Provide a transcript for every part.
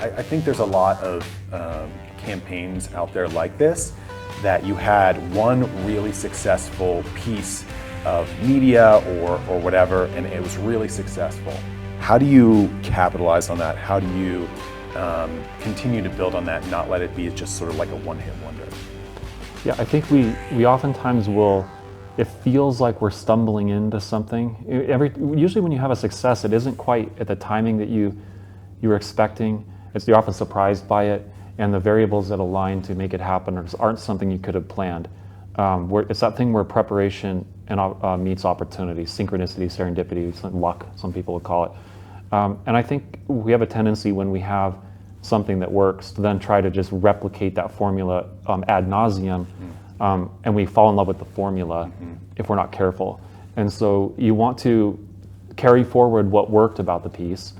I think there's a lot of campaigns out there like this, that you had one really successful piece of media or whatever, and it was really successful. How do you capitalize on that? How do you continue to build on that and not let it be just sort of like a one-hit wonder? Yeah, I think we oftentimes will, it feels like we're stumbling into something. Usually when you have a success, it isn't quite at the timing that you were expecting. You're often surprised by it, and the variables that align to make it happen aren't something you could have planned. It's that thing where preparation and meets opportunity, synchronicity, serendipity, luck, some people would call it. And I think we have a tendency when we have something that works to then try to just replicate that formula ad nauseum, and we fall in love with the formula if we're not careful. And so you want to carry forward what worked about the piece,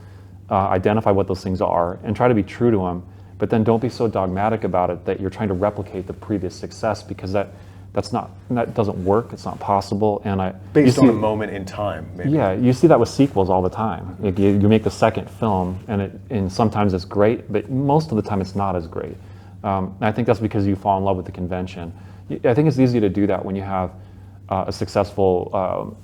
identify what those things are, and try to be true to them, but then don't be so dogmatic about it that you're trying to replicate the previous success, because that doesn't work. It's not possible. And based on a moment in time, maybe. Yeah, you see that with sequels all the time. Like you make the second film, and sometimes it's great, but most of the time it's not as great. And I think that's because you fall in love with the convention. I think it's easy to do that when you have a successful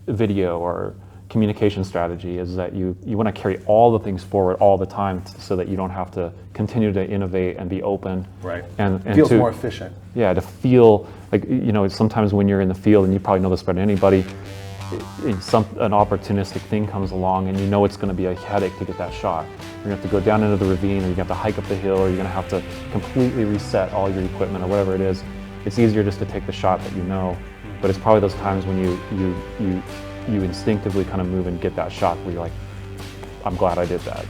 video or communication strategy, is that you want to carry all the things forward all the time, so that you don't have to continue to innovate and be open. Right. And feels more efficient. Yeah, to feel like, sometimes when you're in the field, and you probably know this better than anybody, an opportunistic thing comes along, and it's going to be a headache to get that shot. You're going to have to go down into the ravine, or you're going to have to hike up the hill, or you're going to have to completely reset all your equipment or whatever it is. It's easier just to take the shot that but it's probably those times when you instinctively kind of move and get that shot where you're like, I'm glad I did that.